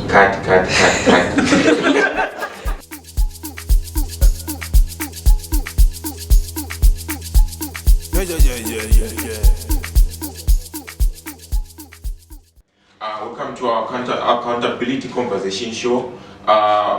Cut. Yeah. Welcome to our accountability conversation show,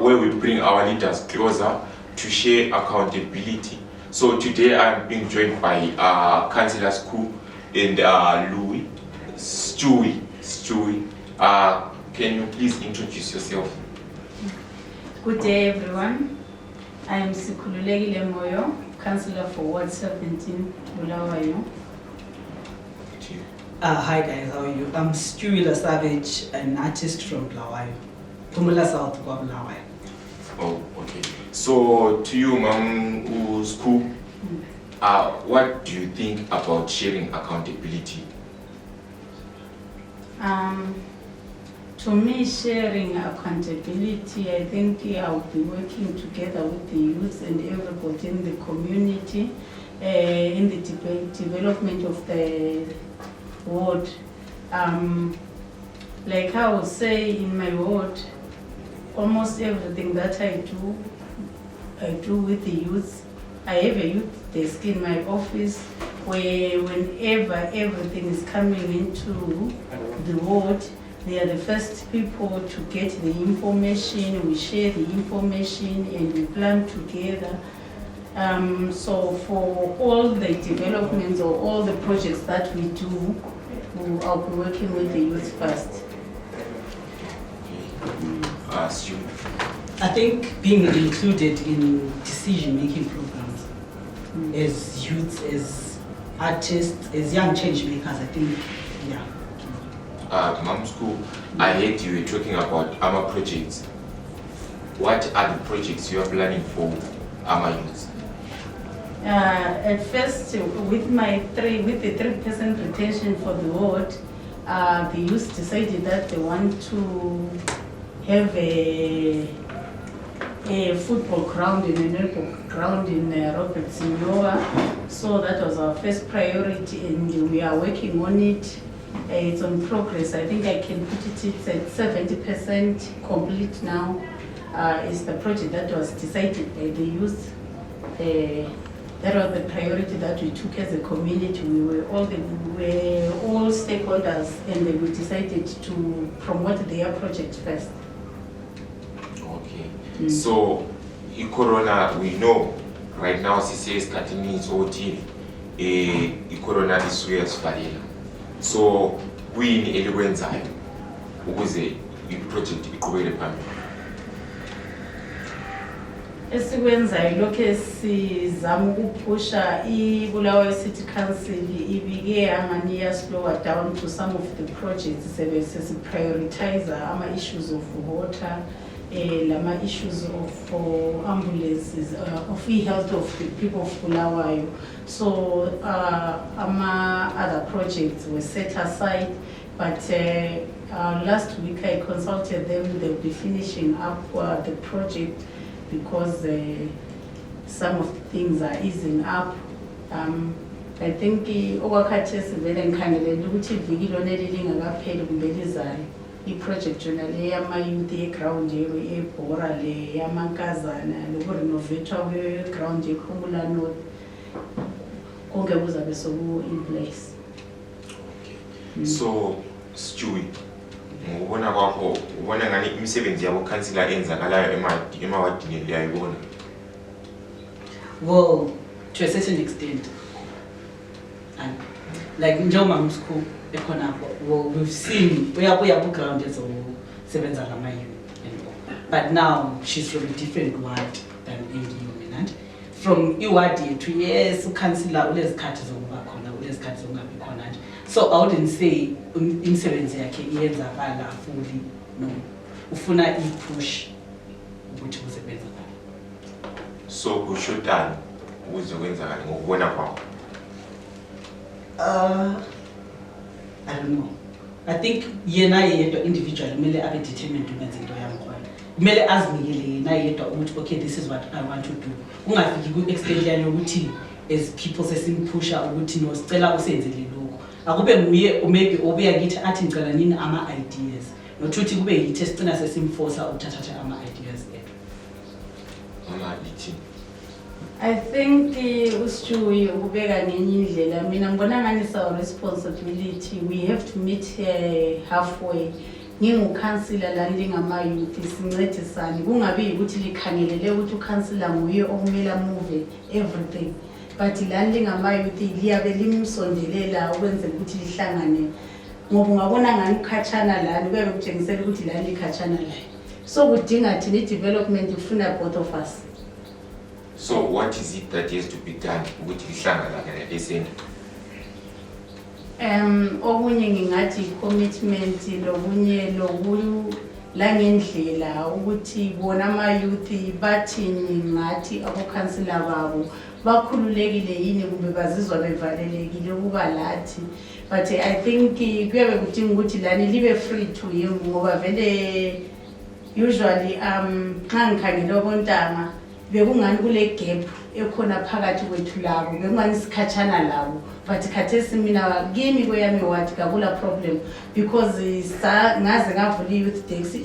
where we bring our leaders closer to share accountability. So today I'm being joined by Cllr Skhu and Stewie. Can you please introduce yourself? Good day, everyone. I am Cllr Moyo, Councillor for Ward 17, Bulawayo. Hi guys, how are you? I'm Stewie la Savage, an artist from Bulawayo, Pumula South of Bulawayo. Oh, okay. So to you, Ma'am Skhu, what do you think about sharing accountability? To me, sharing accountability, I think I'll be working together with the youth and everybody in the community in the development of the ward. Like I would say, in my ward, almost everything that I do with the youth. I have a youth desk in my office where whenever everything is coming into the ward, they are the first people to get the information. We share the information and we plan together. So for all the developments or all the projects that we do, I'll be working with the youth first. I think being included in decision-making programs as youth, as artists, as young change makers, I think, yeah. Ma'am Skhu, I heard you were talking about AMA projects. What are the projects you are planning for AMA youth? At first, with the 3% retention for the ward, the youth decided that they want to have a football ground and a netball ground in Robertson. So that was our first priority, and we are working on it. It's on progress. I think I can put it's at 70% complete now. It's the project that was decided by the youth. That was the priority that we took as a community. We were all stakeholders, and we decided to promote their project first. Okay. So, Corona, we know right now, CC is cutting its OT. Corona is serious for them. So, we in Eliwenzayo, ukuze i-project iqhubekele phambili. Esikwenzayo lokho sizama ukuphusha iBulawayo City Council ibike angani slower down to some of the projects sebese prioritize ama issues of water, lama issues of ambulances, of health of the people of Bulawayo. So ama other projects were set aside, but last week I consulted them. They'll be finishing up the project because some of the things are easing up. I think okwakhathesi vele ngikhangelele ukuthi iviki lona elingakapheli kumbe lizayo i-project yona le yama-youth ye-ground ebhora le yamankazana lokurenovathwa kwe-ground yekhumula north konke kuzabe soku-in place. So, Stewie, ngokubona kwakho ubona ngani imisebenzi yabo councillor enzakalayo emawadini liyayibona? Well, to a certain extent, and like Ma'am Skhu, well, we've seen we are ground as a seven but now she's from a different ward than MD. From iwadi to yes, councillor ules khathi zokuba khona ules khathi zongabi khona. So I wouldn't say imisebenzi yakhe iyenzakala fully, no. Ufuna i-push ukuthi kusebenza. So kushotani ukuzokwenzakala ngokubona kwakho? I don't know. I think yena yedwa individual kumele abe determined ukwenza into yakhe. Kumele azinikele yena yedwa ukuthi okay, this is what I want to do. Ungafiki ku-extent yani ukuthi as people sesimpusha ukuthi no sicela usenzele lokho. Akube nguye maybe obuya kithi athi ngicela nini ama ideas nokuthi kube yithi sicina sesimforsa ukuthatha ama-ideas ethu. I think uStewie ubeka ngenye indlela mina ngibona ngani it's our responsibility. We have to meet halfway. Ngingukhansila la ngingama-youth sincedisane kungabi ukuthi likhangelele ukuthi ukhansila nguye okumele move everything. But la ngingama-youth liyabe limsondelela ukwenzela ukuthi lihlangane ngoba ungabona ngani ukhatshana lani kuyabe kutshengisela ukuthi lani likhatshana lani. So kudinga thina i-development ifuna both of us. So what is it that has to be done ukuthi lihlangane lesento? Okunye ngingathi commitment lokunye la ngendlela ukuthi bona ama-youth bathini ngathi abokhansila babo bakhululekile yini kumbe bazizwa bevalelekile ukuba lathi. But I think kuyabe kudinga ukuthi lani libe free to him ngoba vele usually nxa ngikhangela obontanga bekungani kule gap ekhona phakathi kwethu labo bekungani sikhatshana labo. But khathesi mina kimi kweyami wathi kabula problem because ngaze ngavula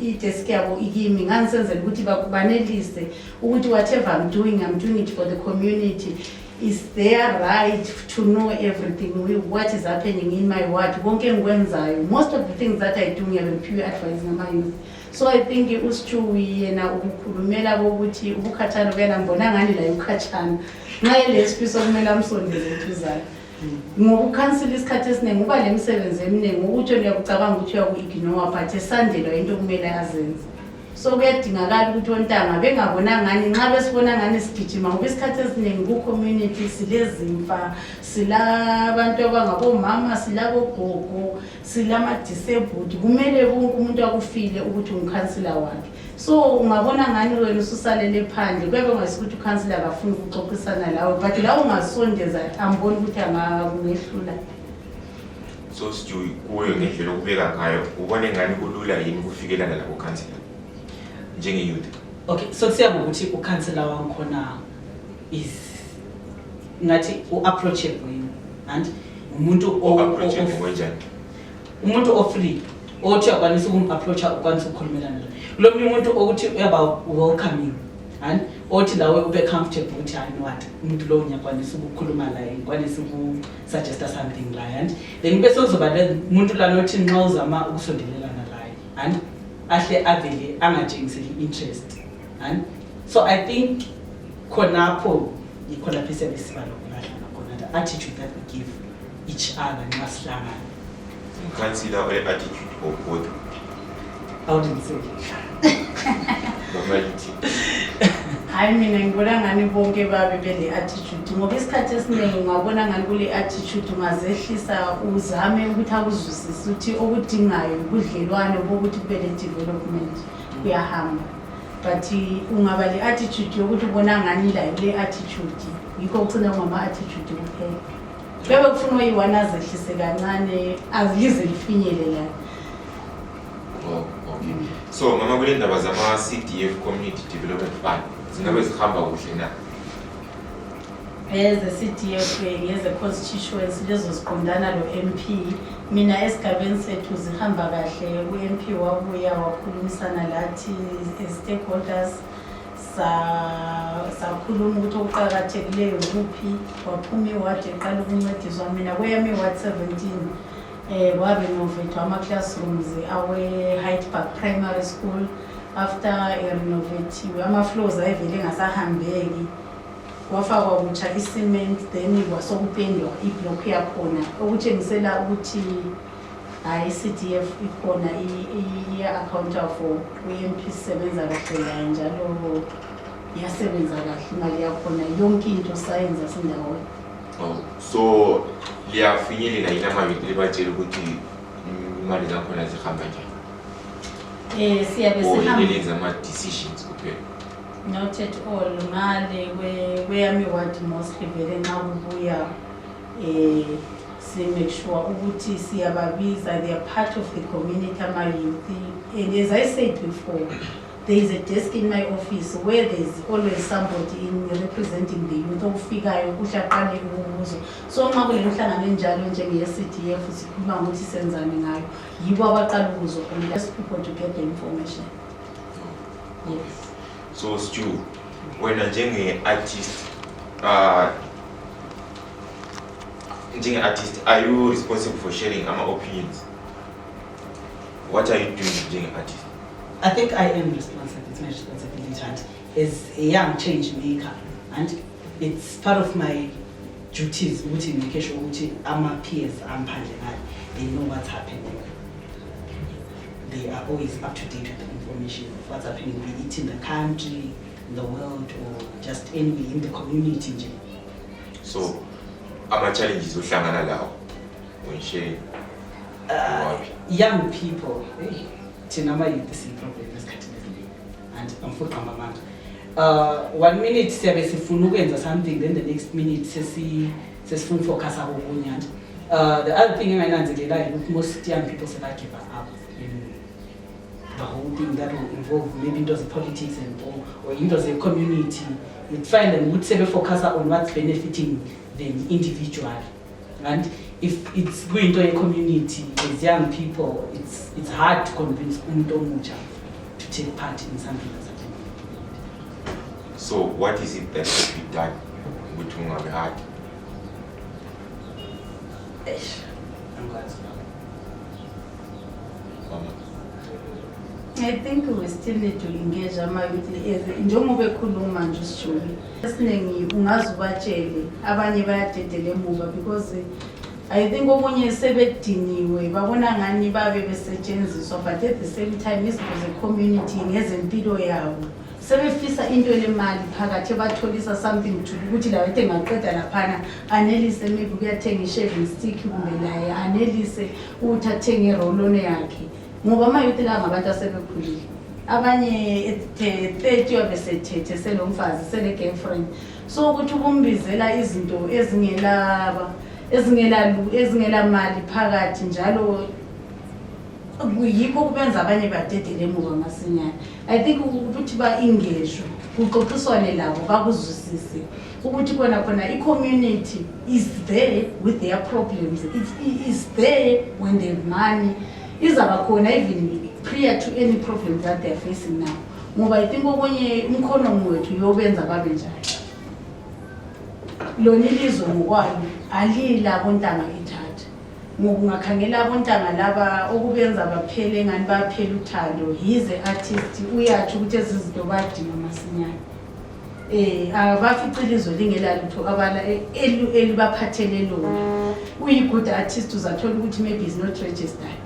i-desk yabo ikimi nganisenzela ukuthi banelise ukuthi whatever I'm doing it for the community. Is their right to know everything what is happening in my ward. Konke ngikwenzayo most of the things that I do ngiyabephiwe advice ngama-youth. So I think uStewie yena ukukhulumela ukuthi ubukhathana kuyena ngibona ngani la ukhatshana ngaye lesifiso kumele amsondeze ethuzana. Ngoba ukhansila isikhathi esiningi uba lemisebenzi eminingi ukuthi uyakucabanga ukuthi uyaku-ignore but esandelwa into kumele azenze. So kuyadingakala ukuthi ontanga bengabona ngani nxa besibona ngani sigijima ngoba isikhathi esiningi ku-community silezimfa silabantu abangabomama silabogogo silama-disabled kumele wonke umuntu akufile ukuthi ungikhansila wakhe. So ungabona ngani wena ususalele phandle kuyabe ungasikuthi ukhansila akafuni ukuxoxisana lawe but la ungasondeza amboni ukuthi angakungehlula. So Stewie kuyo ngendlela okubeka ngayo ubone ngani kulula yini ukufikelana labo khansila njenge-youth? Okay, so kusiya ngokuthi ukhansila wangikhona is ngathi u-approachable yini and umuntu umuntu ofree othi uyakwanisa ukum-approacha ukwanisa ukukhulumelana naye. Kulo munye umuntu ukuthi uyaba welcoming and othi lawe ube comfortable ukuthi hayi what umuntu lo ngiyakwanisa ukukhuluma laye ngikwanisa ukusuggesta something laye and then bese kuzoba le muntu lana othi nxa uzama ukusondelelana laye and ahle avele angatshengiseli interest and so I think khonapho yikhona phese besibalo kulahla khona the attitude that we give each other nxa sihlangana. Consider our attitude of both. How did you say? Normality. Hayi mina ngibona ngani bonke babe bele attitude ngoba isikhathi esiningi ungabona ngani kule attitude ungazehlisa uzame ukuthi akuzwisise ukuthi okudingayo ubudlelwane bokuthi kube le development kuyahamba. But ungaba le attitude yokuthi ubona ngani la le attitude yikho ugcina ngama-attitude kuphela. Bebe kufuna uyiwana azehlise kancane azize lifinyele la. Okay. So mama kule ndaba zama-CDF Community Development Fund zingabe zihamba kuhle na? As a CDF ngeze constituency lezo ziqondana lo MP mina esigabeni sethu zihamba kahle u-MP wabuya wakhulumisana lathi stakeholders sakhuluma ukuthi okuqakathekileyo kuphi waphuma iwadi eqala ukuncediswa mina kweyami iwadi 17 warenovate ama-classrooms awe-Hyde Park Primary School. After renovatiwe ama-floors ayevele engasahambeki kwafakwa kutsha i-cement then kwasokupendwa iblock yakhona okutshengisela ukuthi hayi i-CDF ikhona iya-accounta for u-MP sebenza kahle layo njalo iyasebenza kahle imali yakhona yonke into sayenza sindawo. So liyafinyelela yini ama-youth libatshela ukuthi imali zakhona zihamba njani? Siyabe sihamba ama-decisions kuphela. Not at all. Ngale kweyami ward mostly vele nxa kubuya make sure ukuthi siyababiza, they are part of the community ama-youth. And as I said before, there is a desk in my office where there's always somebody in representing the youth ofikayo kuhlaqale ukubuzo. So uma kule mhlangano enjalo njenge-CDF sikhuluma ukuthi senzani ngayo, yibo abaqala ukuzo and ask people to get the information. Yes. So Stu, wena njenge-artist, are you responsible for sharing our opinions? What are you doing njenge-artist? I think I am responsible. It's my responsibility and as a young change maker, and it's part of my duties. My peers, they know what's happening. They are always up to date with the information of what's happening, be it in the country, in the world, or just anywhere in the community. So, our challenges with Shanganala when sharing young people. Tinama youth the same problem as Catholic, and I'm for Mama. 1 minute service if you something, then the next minute says phone focus. The other thing I know most young people say that give up in the whole thing that will involve maybe into the politics and or into the community. You'd find them would say focus on what's benefiting them individually. And if it's going to a community as young people, it's hard to convince Mucha to take part in something that's happening. So what is it that should be done with Mungabe Hard? I think we still need to engage amayithi njengoba ekhuluma nje sijuli esiningi ungazubatshele abanye bayadedela emuva because I think okunye sebediniwe babona ngani babe besetshenziswa but at the same time izinto ze-community ngezempilo yabo sebefisa into elemali phakathi batholisa something to ukuthi la wethe ngaqeda laphana anelise maybe kuyathenga i-shaving stick kumbe laye anelise ukuthi athenge irolone yakhe ngoba amayouth la ngabantu asebekhulile abanye 30 wabesethethe selomfazi sele girlfriend so ukuthi ukumbizela izinto ezingela mali phakathi njalo yikho kubenza abanye badedele emuva masinyane. I think ukuthi ba-engage kuxoxiswane labo bakuzwisise ukuthi khona i-community is there with their problems, it is there when they have money, izaba khona even prior to any problem that they are facing now. Ngoba I think okunye umkhono wethu yobenza babe njalo lona ilizwe ngokwayo alila abontanga ithatha ngokungakhangela abontanga laba okubenza baphele ngani baphela uthando yize artist uyathi ukuthi ezizinto badinga masinyane abafica ilizwe lingela lutho abala elibaphathele lona uyi-good artist uzathola ukuthi maybe is not registered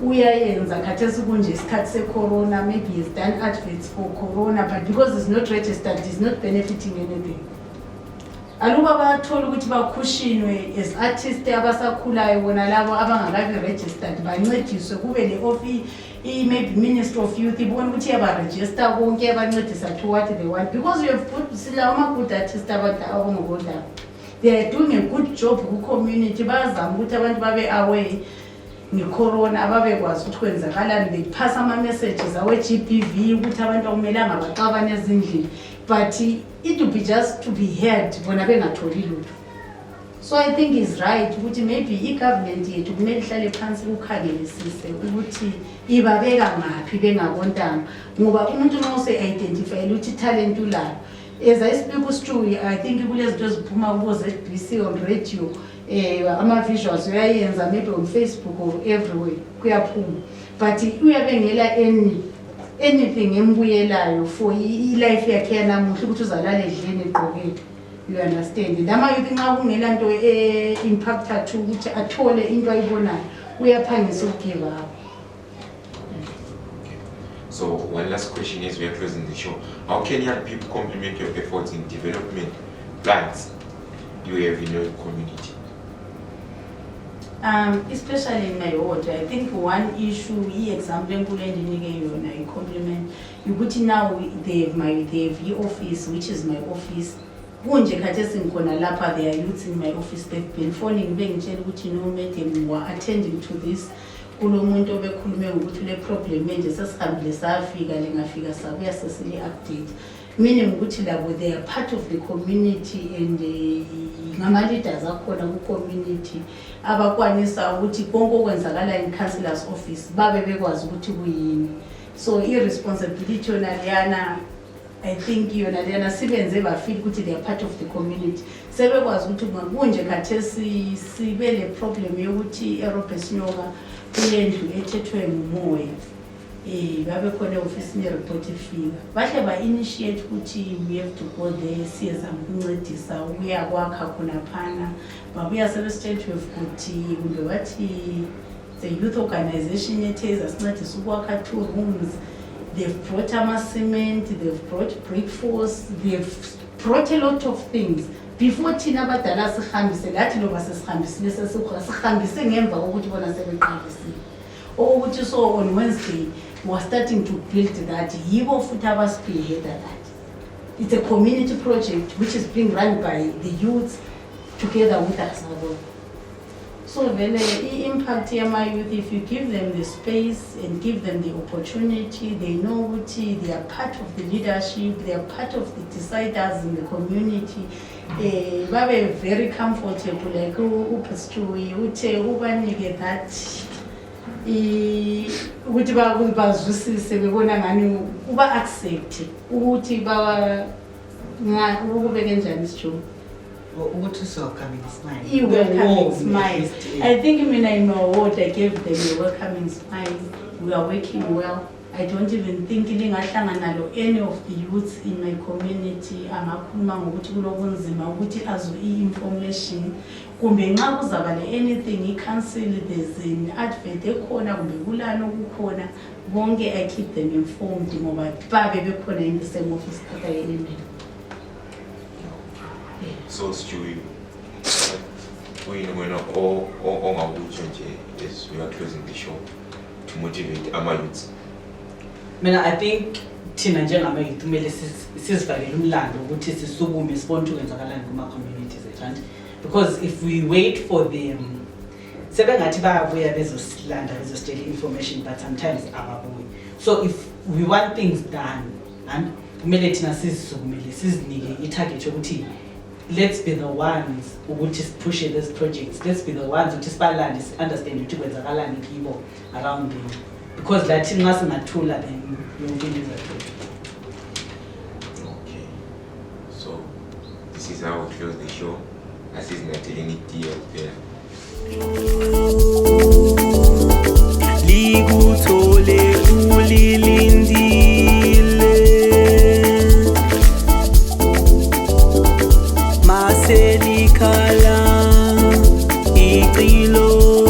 uyayenza khathesi kunje isikhathi se-corona maybe he's done adverts for corona but because it's not registered he's not benefiting anything. Aluba bathola ukuthi bakhushinwe as artist abasakhulayo bona labo abangakabi registered bancediswe kube le office maybe Ministry of Youth ibona ukuthi yaba-register konke yabancedisa to what they want because we have put sila ama-good artist abantu abangobodlala they are doing a good job ku-community bayazama ukuthi abantu babe aware nge-corona ababekwazi ukuthi kwenzakalani they pass ama-messages awe-GBV ukuthi abantu akumelanga baxabane ezindlini but it would be just to be heard bona bengatholi lutho. So I think it's right ukuthi maybe i-government yethu kumele ihlale phansi ukukhangelisise ukuthi ibabeka ngaphi bengabontanga ngoba umuntu nose-identifyele ukuthi talent ulayo as I speak uStewie I think kulezinto eziphuma kubo-ZBC on radio ama-visuals uyayenza maybe on Facebook or everywhere kuyaphuma but uyabengela anything embuyelayo for i-life yakhe yanamuhla ukuthi uzalala edleni egqokile. You understand? Namayouth nxa kungela nto impacta to ukuthi athole into ayibonayo uyaphangisa ukugive up. So one last question is we are closing the show. How can young people complement your efforts in development plans you have in your community? Especially in my ward, I think one issue, example, I compliment you. But now they have your office, which is my office. They are youths in my office. They've been phoning me and telling me, madam, we are attending to this. kulo muntu obekhulume ukuthi le problem enje sesihambile safika lengafika sabuya sesile update, meaning ukuthi labo they are part of the community and ngama leaders akhona ku community abakwanisa ukuthi konke okwenzakala in councillor's office babe bekwazi ukuthi kuyini. So irresponsibility yona leyana, I think yona leyana sibenze bafeel ukuthi they are part of the community. Sebekwazi ukuthi kunje khathesi sibe le problem yokuthi eRobert Nyoka kulendlu ethethwe ngumoya. Babe khona office ne report ifika. Bahle ba initiate ukuthi we have to go there siyezama ukuncedisa ukuya kwakha khona phana. Babuya sebe-state ukuthi kumbe bathi the youth organization yetheza sincedisa ukwakha 2 rooms. They've brought cement, they've brought brick force, they've brought a lot of things. Before thina abadala sihambise lathi loba sesihambisile sesihambise ngemva kokuthi bona sebeqalisile. Ukuthi so on Wednesday we're starting to build that. Yibo futhi abaspearhead that. It's a community project which is being run by the youth together with us. So vele impact yama youth, if you give them the space and give them the opportunity, they know ukuthi they are part of the leadership, they are part of the deciders in the community. Babe very comfortable, like Stewie uthe ubanike that ukuthi bazwisise bebona ngani uba accept ukuthi ba ukubeke njani isijulu ukuthi welcoming smile. Welcoming smile. I think mina in my award I gave them a welcoming smile. We are working well. I don't even think lingahlangana nalo any of the youths in my community angakhuluma ngokuthi kulobunzima ukuthi azwe information kumbe nxa kuzaba le anything i-council there's an advert ekhona kumbe kulani okukhona bonke I keep them informed ngoba babe bekhona in the same office that I am. So Stewie, when all as we are closing the show to motivate our youths. I think thina njengamayouth kumele sizifakele umlando ukuthi sisukume sibone ukwenzakalani kuma communities ethu, because if we wait for them sebengathi bayabuya bezosilanda bezostela information but sometimes ababuyi. So if we want things done and kumele thina sizisukumele sizinike i-target yokuthi let's be the ones ukuthi push these projects, let's be the ones ukuthi sibalande understand ukuthi kwenzakalani kibo around them, because lathi nxa singathula then yonke into izaqhubeka. Okay, so this is how we close the show. Asizinathele itiye kuphela. Likuthole ulilindile maselikhala Cllr